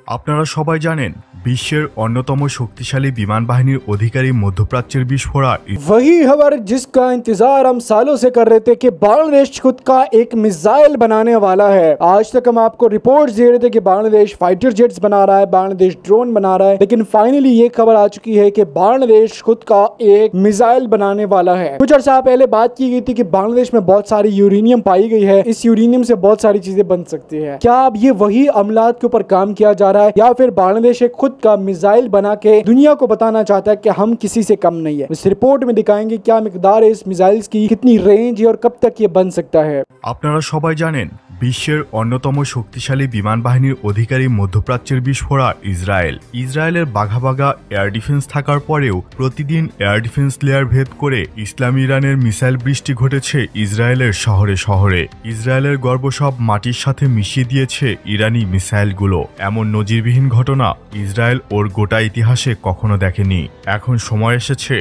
আপনারা সবাই জানেন বিশ্বের অন্যতম শক্তিশালী বিমান বাহিনীর অধিকারী মধ্যপ্রাচ্যের বিস্ফোরা वही खबर जिसका इंतजार हम सालों से कर रहे थे कि बांग्लादेश खुद का एक मिसाइल बनाने वाला है। आज तक हम आपको रिपोर्ट्स दे रहे थे कि बांग्लादेश फाइटर जेट्स बना रहा है, बांग्लादेश ड्रोन बना रहा है, लेकिन फाइनली ये खबर आ चुकी है कि बांग्लादेश खुद का एक मिसाइल बनाने वाला है। कुछ अर्सा पहले बात की गई थी कि बांग्लादेश में बहुत सारी यूरेनियम पाई गई है, इस यूरेनियम से बहुत सारी चीजें बन सकती है। क्या अब ये वही अमलात के ऊपर काम किया जा रहा है या फिर बांग्लादेश एक खुद का मिसाइल बना के दुनिया को बताना चाहता है कि हम किसी से कम नहीं है। इस रिपोर्ट में दिखाएंगे क्या मिकदार है इस मिसाइल्स की, कितनी रेंज है और कब तक ये बन सकता है। আপনারা সবাই জানেন বিশ্বের অন্যতম শক্তিশালী বিমান বাহিনীর অধিকারী মধ্যপ্রাচ্যের বিস্ফোরা ইসরায়েলের বাঘা বাঘা এয়ার ডিফেন্স থাকার পরেও প্রতিদিন এয়ার ডিফেন্স লেয়ার ভেদ করে ইসলামী ইরানের মিসাইল বৃষ্টি ঘটেছে ইসরায়েলের শহরে শহরে। ইসরায়েলের গর্ব সব মাটির সাথে মিশিয়ে দিয়েছে ইরানি মিসাইলগুলো। এমন নজিরবিহীন ঘটনা ইসরায়েল ওর গোটা ইতিহাসে কখনো দেখেনি। এখন সময় এসেছে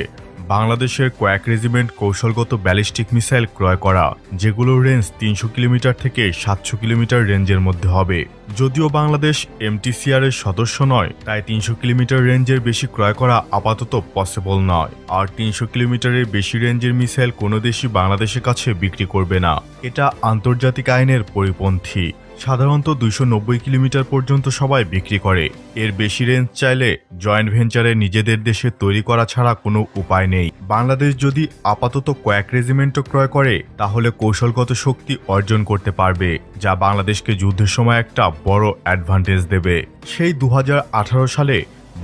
বাংলাদেশের কয়েক রেজিমেন্ট কৌশলগত ব্যালিস্টিক মিসাইল ক্রয় করা, যেগুলোর রেঞ্জ ৩০০ কিলোমিটার থেকে ৭০০ কিলোমিটার রেঞ্জের মধ্যে হবে। যদিও বাংলাদেশ এমটিসিআর এর সদস্য নয়, তাই ৩০০ কিলোমিটার রেঞ্জের বেশি ক্রয় করা আপাতত পসিবল নয়। আর ৩০০ কিলোমিটারের বেশি রেঞ্জের মিসাইল কোনো দেশই বাংলাদেশের কাছে বিক্রি করবে না। এটা আন্তর্জাতিক আইনের পরিপন্থী। সাধারণত ২৯০ কিলোমিটার পর্যন্ত সবাই বিক্রি করে। এর বেশি রেঞ্জ চাইলে জয়েন্ট ভেঞ্চারে নিজেদের দেশে তৈরি করা ছাড়া কোনো উপায় নেই। বাংলাদেশ যদি আপাতত কয়েক রেজিমেন্টও ক্রয় করে তাহলে কৌশলগত শক্তি অর্জন করতে পারবে, যা বাংলাদেশকে যুদ্ধের সময় একটা বড় অ্যাডভান্টেজ দেবে। সেই ২০১৮ সালে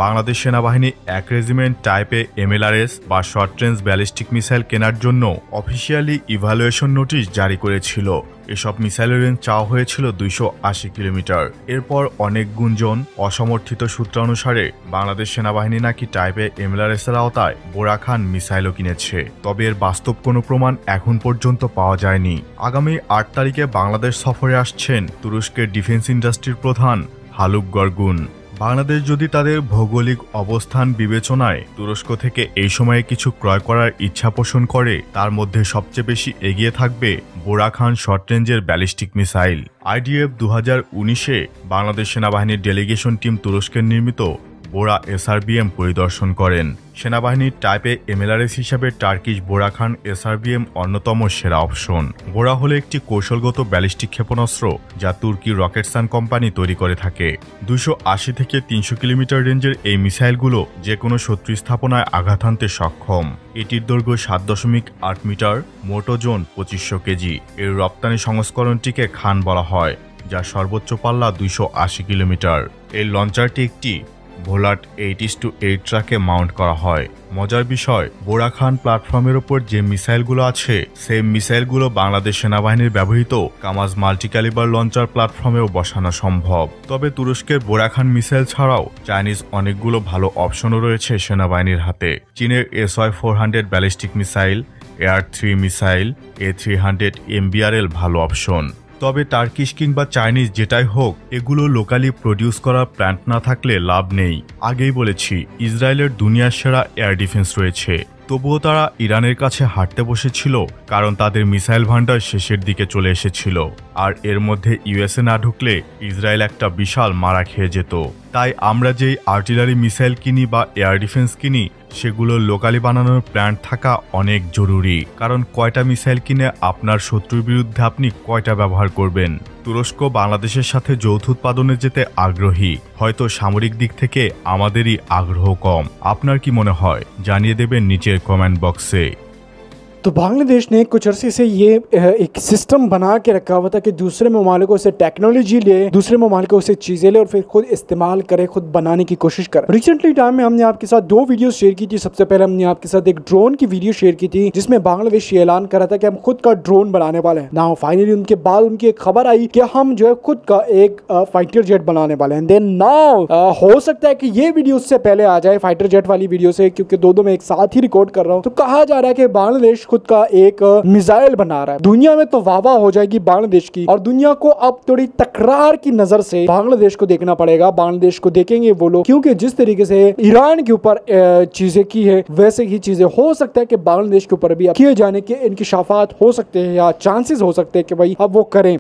বাংলাদেশ সেনাবাহিনী এক রেজিমেন্ট টাইপে এমএলআরএস বা শর্ট রেঞ্জ ব্যালিস্টিক মিসাইল কেনার জন্য অফিসিয়ালি ইভ্যালুয়েশন নোটিশ জারি করেছিল। এসব মিসাইলের রেঞ্জ চাওয়া হয়েছিল ২৮০ কিলোমিটার। এরপর অনেক গুঞ্জন, অসমর্থিত সূত্রানুসারে বাংলাদেশ সেনাবাহিনী নাকি টাইপে এমএলআরএস এর আওতায় বোরাখান মিসাইলও কিনেছে। তবে এর বাস্তব কোনো প্রমাণ এখন পর্যন্ত পাওয়া যায়নি। আগামী ৮ তারিখে বাংলাদেশ সফরে আসছেন তুরস্কের ডিফেন্স ইন্ডাস্ট্রির প্রধান হালুক গরগুন। বাংলাদেশ যদি তাদের ভৌগোলিক অবস্থান বিবেচনায় তুরস্ক থেকে এই সময়ে কিছু ক্রয় করার ইচ্ছা পোষণ করে, তার মধ্যে সবচেয়ে বেশি এগিয়ে থাকবে বোরাখান শর্ট রেঞ্জের ব্যালিস্টিক মিসাইল। আইডিএফ ২০১৯-এ বাংলাদেশ সেনাবাহিনীর ডেলিগেশন টিম তুরস্কের নির্মিত বোরা এসআরবিএম পরিদর্শন করেন। সেনাবাহিনীর টাইপে এমএলআরএস হিসাবে টার্কিশ বোরাখান এসআরবিএম অন্যতম সেরা অপশন। বোরা হলো একটি কৌশলগত ব্যালিস্টিক ক্ষেপণাস্ত্র যা তুর্কি রকেটসান কোম্পানি তৈরি করে থাকে। ২৮০ থেকে ৩০০ কিলোমিটার রেঞ্জের এই মিসাইলগুলো যে কোনো শত্রু স্থাপনায় আঘাত হানতে সক্ষম। এটির দৈর্ঘ্য ৭.৮ মিটার, মোট ওজন ২৫০০ কেজি। এর রপ্তানি সংস্করণটিকে খান বলা হয়, যার সর্বোচ্চ পাল্লা ২৮০ কিলোমিটার। এই লঞ্চারটি একটি ভোলাট 8:8 ট্রাকে মাউন্ট করা হয়। মজার বিষয়, বোরাখান প্ল্যাটফর্মের ওপর যে মিসাইলগুলো আছে সেই মিসাইলগুলো বাংলাদেশ সেনাবাহিনীর ব্যবহৃত কামাজ মাল্টিক্যালিবার লঞ্চার প্ল্যাটফর্মেও বসানো সম্ভব। তবে তুরস্কের বোরাখান মিসাইল ছাড়াও চাইনিজ অনেকগুলো ভালো অপশনও রয়েছে সেনাবাহিনীর হাতে। চীনের SY-400 ballistic missile, AR-3 missile, A-300 MBRL ভালো অপশন। তবে টার্কিশ কিংবা চাইনিজ যেটাই হোক, এগুলো লোকালি প্রডিউস করার প্ল্যান্ট না থাকলে লাভ নেই। আগেই বলেছি, ইসরায়েলের দুনিয়ার সেরা এয়ার ডিফেন্স রয়েছে, তবুও তারা ইরানের কাছে হারতে বসেছিল কারণ তাদের মিসাইল ভান্ডার শেষের দিকে চলে এসেছিল। আর এর মধ্যে ইউএসএ না ঢুকলে ইসরায়েল একটা বিশাল মারা খেয়ে যেত। তাই আমরা যেই আর্টিলারি মিসাইল কিনি বা এয়ার ডিফেন্স কিনি, সেগুলো লোকালি বানানোর প্ল্যান্ট থাকা অনেক জরুরি। কারণ কয়টা মিসাইল কিনে আপনার শত্রুর বিরুদ্ধে আপনি কয়টা ব্যবহার করবেন। তুরস্ক বাংলাদেশের সাথে যৌথ উৎপাদনে যেতে আগ্রহী, হয়তো সামরিক দিক থেকে আমাদেরই আগ্রহ কম। আপনার কি মনে হয় জানিয়ে দেবেন নিচের কমেন্ট বক্সে। तो बांग्लादेश ने कुछ अरसे से ये एक सिस्टम बना के रखा हुआ था कि दूसरे ममालिकों से टेक्नोलॉजी ले, दूसरे ममालिकों से चीज़ें ले और फिर खुद इस्तेमाल करे, खुद बनाने की कोशिश करे। रिसेंटली टाइम में हमने आपके साथ 2 वीडियो शेयर की थी। सबसे पहले हमने आपके साथ एक ड्रोन की वीडियो शेयर की थी जिसमें बांग्लादेश ये ऐलान कर रहा था कि हम खुद का ड्रोन बनाने वाले हैं। नाउ फाइनली उनके बाद उनकी एक खबर आई कि हम जो है खुद का एक फाइटर जेट बनाने वाले हैं। देन नाउ हो सकता है कि ये वीडियो उससे पहले आ जाए फाइटर जेट वाली वीडियो से, क्योंकि दो में एक साथ ही रिकॉर्ड कर रहा हूँ। तो कहा जा रहा है कि बांग्लादेश खुद का एक मिसाइल बना रहा है। दुनिया में तो वाह हो जाएगी बांग्लादेश की, और दुनिया को अब थोड़ी तकरार की नजर से बांग्लादेश को देखना पड़ेगा। बांग्लादेश को देखेंगे वो लोग, क्योंकि जिस तरीके से ईरान के ऊपर चीजें की है, वैसे ही चीजें हो सकता है कि बांग्लादेश के ऊपर भी किए जाने के इंकशाफात हो सकते हैं या चांसेस हो सकते हैं कि भाई अब वो करें।